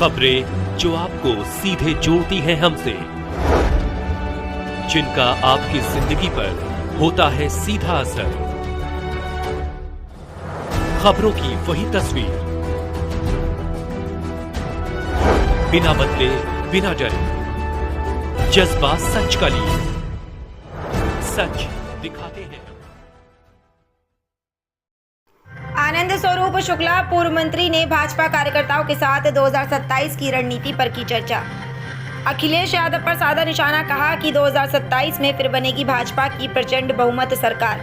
खबरें जो आपको सीधे जोड़ती हैं हमसे, जिनका आपकी जिंदगी पर होता है सीधा असर। खबरों की वही तस्वीर, बिना बदले बिना डरे, जज्बा सच का लिए, सच दिखाते हैं। आनंद स्वरूप शुक्ला पूर्व मंत्री ने भाजपा कार्यकर्ताओं के साथ 2027 की रणनीति पर की चर्चा। अखिलेश यादव पर साधा निशाना, कहा कि 2027 में फिर बनेगी भाजपा की प्रचंड बहुमत सरकार।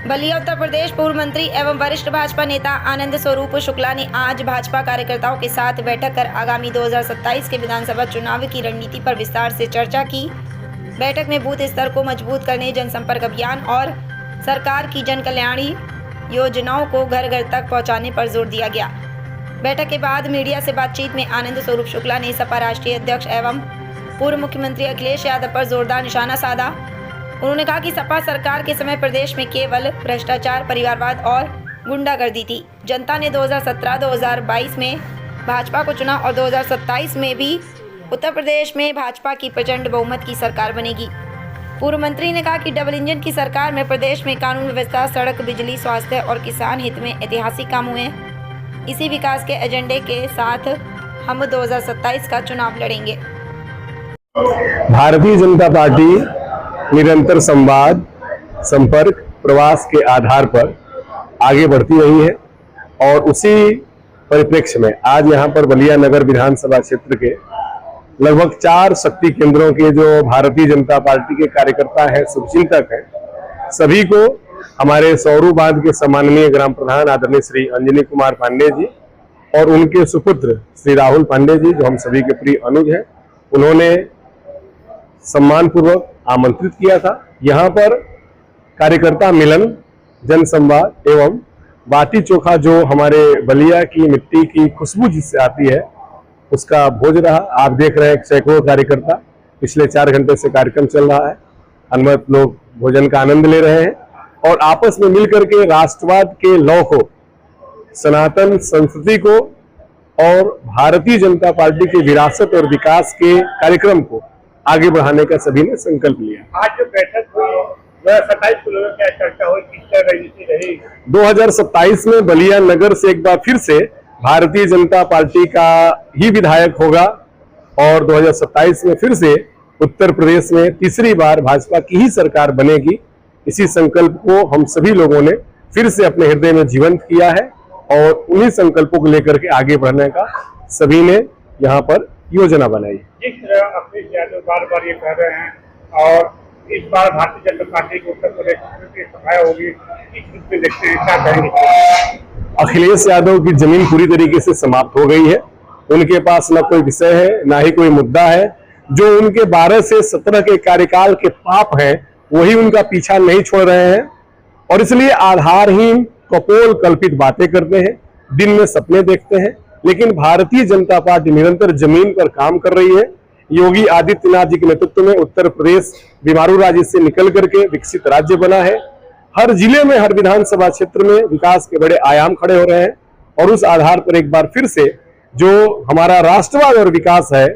बलिया उत्तर प्रदेश पूर्व मंत्री एवं वरिष्ठ भाजपा नेता आनंद स्वरूप शुक्ला ने आज भाजपा कार्यकर्ताओं के साथ बैठक कर आगामी 2027 के विधानसभा चुनाव की रणनीति पर विस्तार से चर्चा की। बैठक में बूथ स्तर को मजबूत करने, जनसंपर्क अभियान और सरकार की जन कल्याणी योजनाओं को घर घर तक पहुंचाने पर जोर दिया गया। बैठक के बाद मीडिया से बातचीत में आनंद स्वरूप शुक्ला ने सपा राष्ट्रीय अध्यक्ष एवं पूर्व मुख्यमंत्री अखिलेश यादव पर जोरदार निशाना साधा। उन्होंने कहा कि सपा सरकार के समय प्रदेश में केवल भ्रष्टाचार, परिवारवाद और गुंडागर्दी थी। जनता ने 2017-2022 में भाजपा को चुना और 2027 में भी उत्तर प्रदेश में भाजपा की प्रचंड बहुमत की सरकार बनेगी। पूर्व मंत्री ने कहा कि डबल इंजन की सरकार में प्रदेश में कानून व्यवस्था, सड़क, बिजली, स्वास्थ्य और किसान हित में ऐतिहासिक काम हुए हैं। इसी विकास के एजेंडे के साथ हम 2027 का चुनाव लड़ेंगे। भारतीय जनता पार्टी निरंतर संवाद, संपर्क, प्रवास के आधार पर आगे बढ़ती रही है और उसी परिप्रेक्ष्य में आज यहाँ पर बलिया नगर विधानसभा क्षेत्र के लगभग 4 शक्ति केंद्रों के जो भारतीय जनता पार्टी के कार्यकर्ता हैं, शुभचिंतक हैं, सभी को हमारे सौरू बांध के सम्माननीय ग्राम प्रधान आदरणीय श्री अंजनी कुमार पांडे जी और उनके सुपुत्र श्री राहुल पांडे जी, जो हम सभी के प्रिय अनुज हैं, उन्होंने सम्मान पूर्वक आमंत्रित किया था। यहाँ पर कार्यकर्ता मिलन, जनसंवाद एवं बाटी चोखा, जो हमारे बलिया की मिट्टी की खुशबू जिससे आती है, उसका भोज रहा। आप देख रहे हैं सैकड़ों कार्यकर्ता, पिछले 4 घंटे से कार्यक्रम चल रहा है। अनमत लोग भोजन का आनंद ले रहे हैं और आपस में मिलकर के राष्ट्रवाद के लौ को, सनातन संस्कृति को और भारतीय जनता पार्टी की विरासत और विकास के कार्यक्रम को आगे बढ़ाने का सभी ने संकल्प लिया। आज जो बैठक हुई 2027 को लेकर क्या चर्चा हुई, किस तरह रणनीति रही? 2027 में बलिया नगर से एक बार फिर से भारतीय जनता पार्टी का ही विधायक होगा और 2027 में फिर से उत्तर प्रदेश में तीसरी बार भाजपा की ही सरकार बनेगी। इसी संकल्प को हम सभी लोगों ने फिर से अपने हृदय में जीवंत किया है और उन्हीं संकल्पों को लेकर के आगे बढ़ने का सभी ने यहाँ पर योजना बनाई। जिस तरह अखिलेश यादव बार-बार ये कह रहे हैं और इस बार भारतीय जनता पार्टी को उत्तर प्रदेश की सफाया होगी, इस रूप में देखते हैं, क्या कहेंगे? अखिलेश यादव की जमीन पूरी तरीके से समाप्त हो गई है। उनके पास न कोई विषय है, ना ही कोई मुद्दा है। जो उनके 12 से 17 के कार्यकाल के पाप हैं, वही उनका पीछा नहीं छोड़ रहे हैं और इसलिए आधारहीन, कपोल कल्पित बातें करते हैं, दिन में सपने देखते हैं। लेकिन भारतीय जनता पार्टी निरंतर जमीन पर काम कर रही है। योगी आदित्यनाथ जी के नेतृत्व में उत्तर प्रदेश बीमारू राज्य से निकल करके विकसित राज्य बना है। हर जिले में, हर विधानसभा क्षेत्र में विकास के बड़े आयाम खड़े हो रहे हैं और उस आधार पर एक बार फिर से जो हमारा राष्ट्रवाद और विकास है,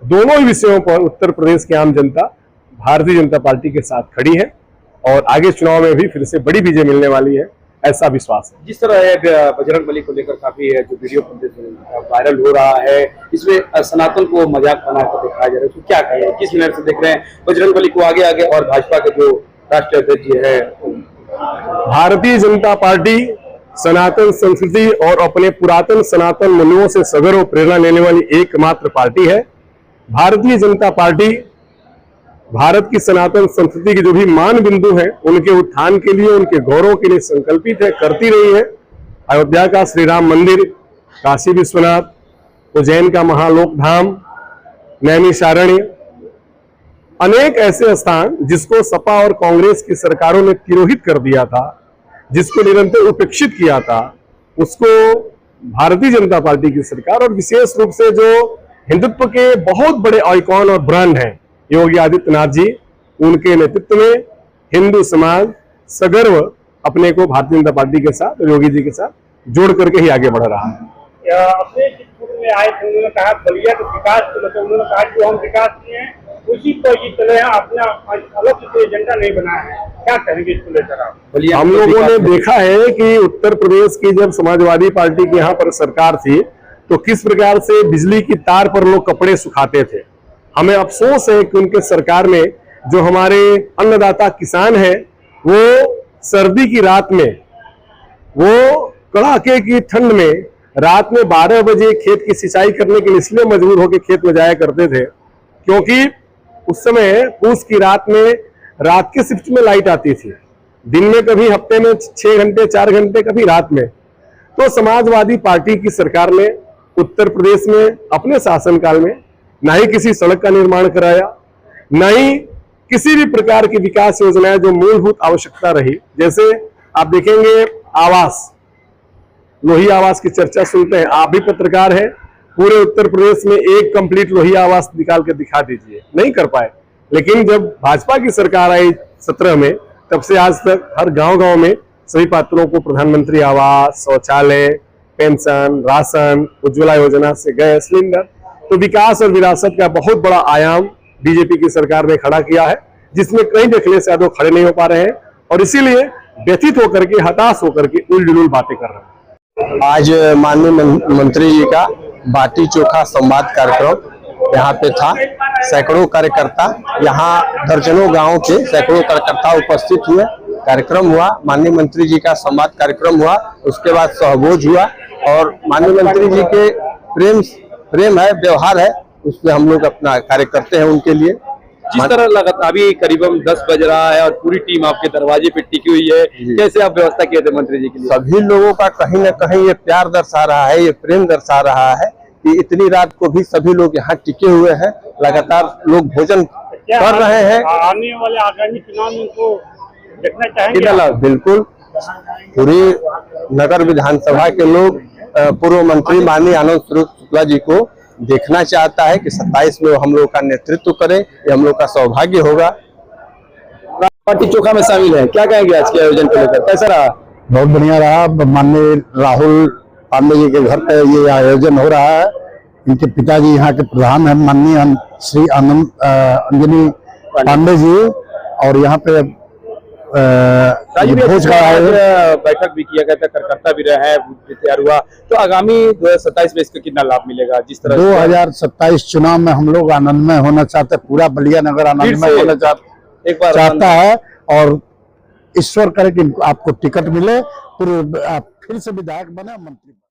दोनों ही विषयों पर उत्तर प्रदेश की आम जनता भारतीय जनता पार्टी के साथ खड़ी है और आगे चुनाव में भी फिर से बड़ी विजय मिलने वाली है, ऐसा विश्वास है। जिस तरह बजरंगबली को लेकर काफी जो वीडियो वायरल हो रहा है, इसमें सनातन को मजाक बनाकर दिखाया जा रहा है, तो क्या कहें, किस नजर से देख रहे हैं बजरंगबली को आगे आगे और भाजपा के जो राष्ट्रीय अध्यक्ष जी है? भारतीय जनता पार्टी सनातन संस्कृति और अपने पुरातन सनातन मूल्यों से सगर्व प्रेरणा लेने वाली एकमात्र पार्टी है। भारतीय जनता पार्टी भारत की सनातन संस्कृति के जो भी मान बिंदु हैं, उनके उत्थान के लिए, उनके गौरव के लिए संकल्पित है, करती रही है। अयोध्या का श्री राम मंदिर, काशी विश्वनाथ, उज्जैन का महालोक धाम, नैमिषारण्य, अनेक ऐसे स्थान जिसको सपा और कांग्रेस की सरकारों ने तिरोहित कर दिया था, जिसको निरंतर उपेक्षित किया था, उसको भारतीय जनता पार्टी की सरकार और विशेष रूप से जो हिंदुत्व के बहुत बड़े आइकॉन और ब्रांड हैं योगी आदित्यनाथ जी, उनके नेतृत्व में हिंदू समाज सगर्व अपने को भारतीय जनता पार्टी के साथ और योगी जी के साथ जोड़ करके ही आगे बढ़ रहा है। अपने में आए थे, उन्होंने कहा बलिया तो विकास को लेकर उन्होंने कहा जो हम विकास किए हैं उसी पर ही चले हैं, अपना अलग से एजेंडा नहीं बनाया है। क्या कहेंगे इसको लेकर आप? हम लोगों ने देखा है कि उत्तर प्रदेश की जब समाजवादी पार्टी की यहाँ पर सरकार थी तो किस प्रकार से बिजली की तार पर लोग कपड़े सुखाते थे। हमें अफसोस है कि उनके सरकार में जो हमारे अन्नदाता किसान हैं वो सर्दी की रात में, वो कड़ाके की ठंड में रात में 12 बजे खेत की सिंचाई करने के लिए इसलिए मजबूर होकर खेत में जाया करते थे क्योंकि उस समय पूस की रात में रात के शिफ्ट में लाइट आती थी, दिन में कभी हफ्ते में 6 घंटे 4 घंटे, कभी रात में। तो समाजवादी पार्टी की सरकार ने उत्तर प्रदेश में अपने शासनकाल में ना ही किसी सड़क का निर्माण कराया, ना ही किसी भी प्रकार की विकास योजनाएं जो मूलभूत आवश्यकता रही। जैसे आप देखेंगे आवास, लोही आवास की चर्चा सुनते हैं, आप भी पत्रकार हैं, पूरे उत्तर प्रदेश में एक कंप्लीट लोही आवास निकाल के दिखा दीजिए, नहीं कर पाए। लेकिन जब भाजपा की सरकार आई 17 में, तब से आज तक हर गांव-गांव में सभी पात्रों को प्रधानमंत्री आवास, शौचालय, पेंशन, राशन, उज्ज्वला योजना से गैस सिलेंडर, तो विकास और विरासत का बहुत बड़ा आयाम बीजेपी की सरकार ने खड़ा किया है, जिसमें कई देखने से खड़े नहीं हो पा रहे हैं और इसीलिए व्यथित होकर के, हताश होकर के उलझुल बातें कर रहे हैं। आज माननीय मंत्री जी का बाटी चोखा संवाद कार्यक्रम यहाँ पे था। सैकड़ों कार्यकर्ता, यहाँ दर्जनों गांव के सैकड़ों कार्यकर्ता उपस्थित हुए। कार्यक्रम हुआ, माननीय मंत्री जी का संवाद कार्यक्रम हुआ, उसके बाद सहभोज हुआ और माननीय मंत्री जी के प्रेम है, व्यवहार है, उसमें हम लोग अपना कार्य करते हैं उनके लिए। जिस तरह लगातार अभी करीबन 10 बज रहा है और पूरी टीम आपके दरवाजे पे टिकी हुई है, कैसे आप व्यवस्था किए थे मंत्री जी के लिए? सभी लोगों का कहीं न कहीं ये प्यार दर्शा रहा है, ये प्रेम दर्शा रहा है कि इतनी रात को भी सभी लोग यहाँ टिके हुए हैं, लगातार लोग भोजन कर रहे हैं। आने वाले आगामी चुनाव में उनको देखना चाहेंगे? बिल्कुल, पूरी नगर विधानसभा के लोग पूर्व मंत्री माननीय आनंद स्वरूप शुक्ला जी को देखना चाहता है कि 27 में हम लोग का नेतृत्व करें, ये हम लोग का सौभाग्य होगा। बाटी चोखा में शामिल है, क्या कहेंगे आज के आयोजन को लेकर, कैसा रहा? बहुत बढ़िया रहा। माननीय राहुल पांडे जी के घर पे ये आयोजन हो रहा है। इनके पिताजी यहाँ के प्रधान है माननीय श्री अंजनी पांडे जी, और यहाँ पे भोज का बैठक भी किया गया था, कार्यकर्ता भी रहे हैं, तैयार हुआ। तो आगामी 2027 में इसका कितना लाभ मिलेगा? जिस तरह 2027 चुनाव में हम लोग आनंदमय होना चाहते, पूरा बलिया नगर आनंदमय होना चाहता है और ईश्वर करे कि आपको टिकट मिले, फिर आप फिर से विधायक बने, मंत्री।